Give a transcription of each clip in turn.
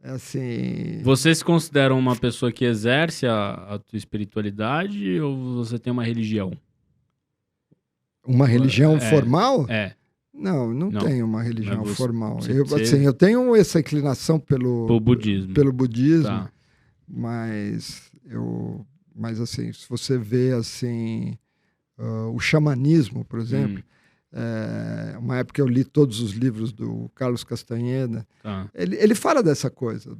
É assim... Você se considera uma pessoa que exerce a tua espiritualidade ou você tem uma religião? Uma religião formal? É. Não tenho uma religião formal. Você... Eu tenho essa inclinação pelo budismo. Pelo budismo, tá. mas assim, se você vê assim, o xamanismo, por exemplo, uma época eu li todos os livros do Carlos Castaneda, ele fala dessa coisa.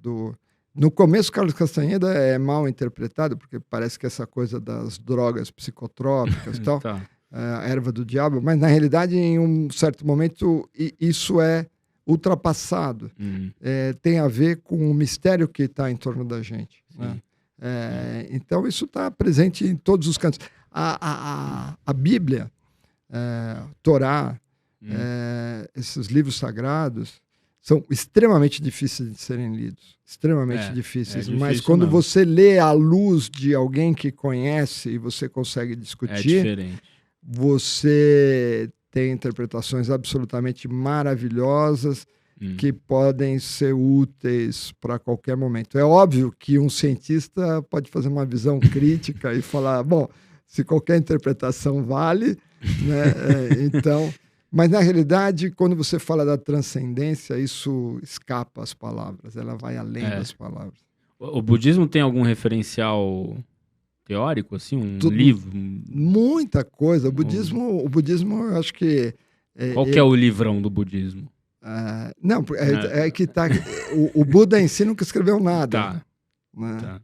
No começo, Carlos Castaneda é mal interpretado, porque parece que essa coisa das drogas psicotrópicas e tal... a erva do diabo, mas na realidade em um certo momento isso é ultrapassado. Tem a ver com o mistério que está em torno da gente, né? Então isso está presente em todos os cantos. A Bíblia, Torá, esses livros sagrados são extremamente difíceis de serem lidos, extremamente difíceis, mas quando você lê à luz de alguém que conhece e você consegue discutir, você tem interpretações absolutamente maravilhosas que podem ser úteis para qualquer momento. É óbvio que um cientista pode fazer uma visão crítica e falar, bom, se qualquer interpretação vale, né? Então, mas na realidade, quando você fala da transcendência, isso escapa às palavras, ela vai além das palavras. O budismo tem algum referencial teórico, assim, livro? Muita coisa. O budismo, eu acho que... Qual que é o livrão do budismo? É que tá... o Buda em si nunca escreveu nada. Né?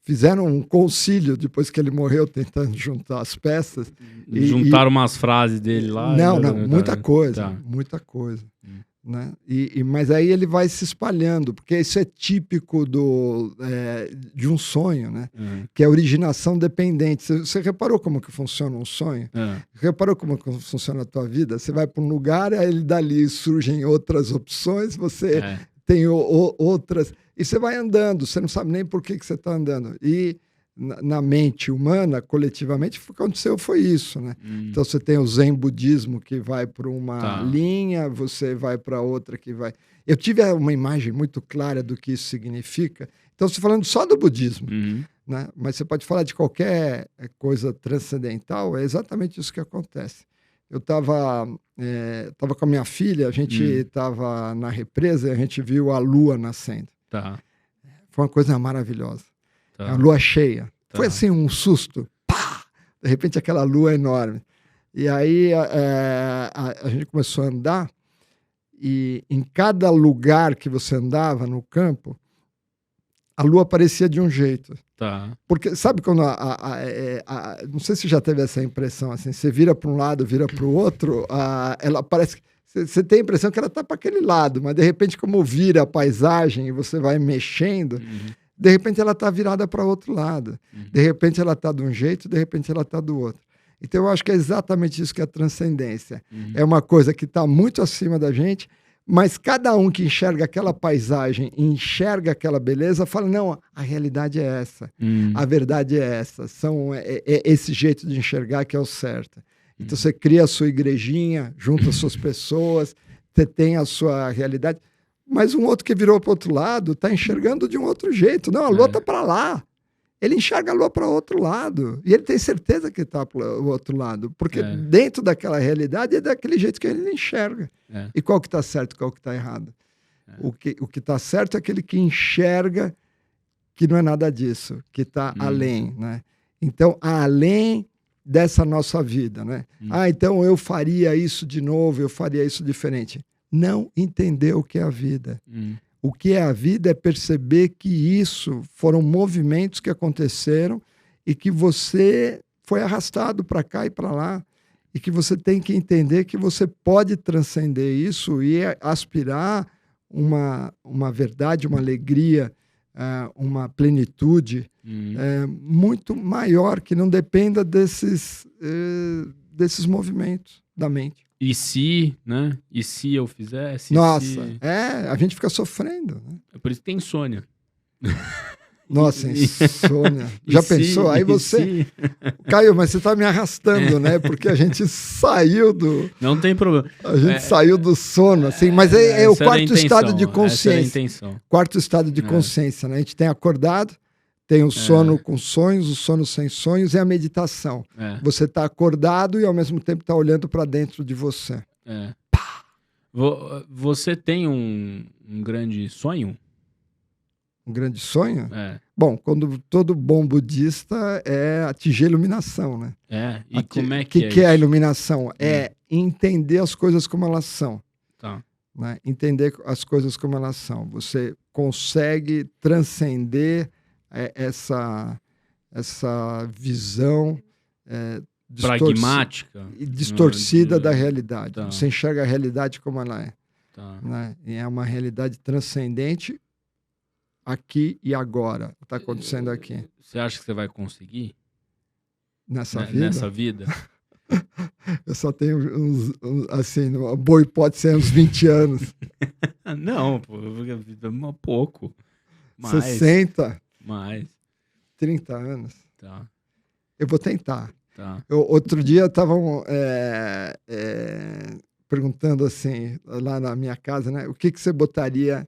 Fizeram um concílio depois que ele morreu, tentando juntar as peças. Juntaram umas frases dele lá? Muita coisa. Muita coisa. Né? Mas aí ele vai se espalhando, porque isso é típico de um sonho, né? Que é a originação dependente. Você reparou como que funciona um sonho? Reparou como que funciona a tua vida? Você vai para um lugar, aí dali surgem outras opções, você tem outras... E você vai andando, você não sabe nem por que você está andando. E na mente humana, coletivamente, o que aconteceu foi isso, né? Então você tem o Zen budismo que vai para uma linha, você vai para outra que vai... Eu tive uma imagem muito clara do que isso significa. Então, estou falando só do budismo, né? Mas você pode falar de qualquer coisa transcendental, é exatamente isso que acontece. Eu estava com a minha filha, a gente estava na represa e a gente viu a lua nascendo. Foi uma coisa maravilhosa. A lua cheia. Foi assim um susto. Pá! De repente aquela lua enorme. E aí a gente começou a andar e em cada lugar que você andava no campo, a lua aparecia de um jeito. Porque sabe quando não sei se já teve essa impressão, assim, você vira para um lado, vira para o outro, ela parece... Você tem a impressão que ela está para aquele lado, mas de repente como vira a paisagem e você vai mexendo... De repente ela está virada para outro lado. De repente ela está de um jeito, de repente ela está do outro. Então eu acho que é exatamente isso que é a transcendência. É uma coisa que está muito acima da gente, mas cada um que enxerga aquela paisagem, enxerga aquela beleza, fala, não, a realidade é essa. A verdade é essa. É esse jeito de enxergar que é o certo. Então você cria a sua igrejinha, junta as suas pessoas, você tem a sua realidade... Mas um outro que virou para o outro lado está enxergando de um outro jeito. Não, a lua está para lá. Ele enxerga a lua para o outro lado. E ele tem certeza que está para o outro lado. Porque dentro daquela realidade é daquele jeito que ele enxerga. E qual que está certo e qual que está errado? O que está certo é aquele que enxerga que não é nada disso, que está além. Né? Então, além dessa nossa vida. Né? Então eu faria isso de novo, eu faria isso diferente. Não entender o que é a vida. O que é a vida é perceber que isso foram movimentos que aconteceram e que você foi arrastado para cá e para lá e que você tem que entender que você pode transcender isso e aspirar uma verdade, uma alegria, uma plenitude muito maior que não dependa desses movimentos da mente. E se, né? E se eu fizesse? Nossa, a gente fica sofrendo. Né? É por isso que tem insônia. Nossa, insônia. Já pensou? Aí você... Caio, mas você tá me arrastando, né? Porque a gente saiu do... Não tem problema. A gente saiu do sono, assim. Mas é o quarto estado de consciência. Essa era a intenção. Quarto estado de consciência, né? A gente tem acordado, tem o sono com sonhos, o sono sem sonhos e a meditação. Você tá acordado e ao mesmo tempo tá olhando para dentro de você. Você tem um grande sonho? Um grande sonho? Bom, quando todo bom budista é atingir a iluminação, né? E como é que que é a iluminação? É entender as coisas como elas são. Tá. Né? Entender as coisas como elas são. Você consegue transcender essa visão pragmática e distorcida da realidade. Tá. Você enxerga a realidade como ela é. Tá. Né? E é uma realidade transcendente aqui e agora. Está acontecendo aqui. Você acha que você vai conseguir? Nessa vida? Nessa vida? Eu só tenho assim, uma boa hipótese, uns 20 anos. Não, pô, pouco. Mais. 60? Mais. 30 anos. Tá. Eu vou tentar. Tá. Outro dia estavam perguntando assim, lá na minha casa, né? O que você botaria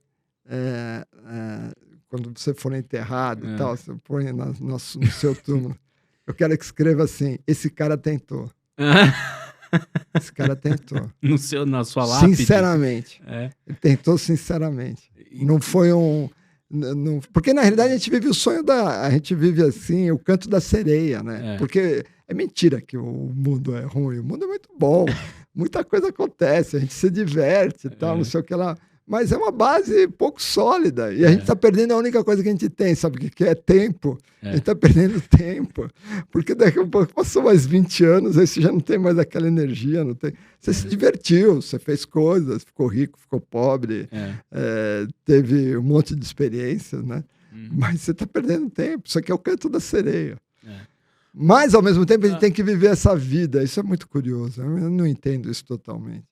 quando você for enterrado e tal? Você põe no seu túmulo. Eu quero que escreva assim, esse cara tentou. Esse cara tentou. Na sua lápide? Sinceramente. Ele tentou sinceramente. Não foi porque na realidade a gente vive o sonho a gente vive assim, o canto da sereia, né? Porque é mentira que o mundo é ruim. O mundo é muito bom. Muita coisa acontece, a gente se diverte e tal, não sei o que lá. Mas é uma base pouco sólida. E a gente está perdendo a única coisa que a gente tem, sabe o que é? Tempo. A gente está perdendo tempo. Porque daqui a pouco passou mais 20 anos, aí você já não tem mais aquela energia. Não tem... Você se divertiu, você fez coisas, ficou rico, ficou pobre, teve um monte de experiências, né? Mas você está perdendo tempo. Isso aqui é o canto da sereia. Mas, ao mesmo tempo, a gente tem que viver essa vida. Isso é muito curioso. Eu não entendo isso totalmente.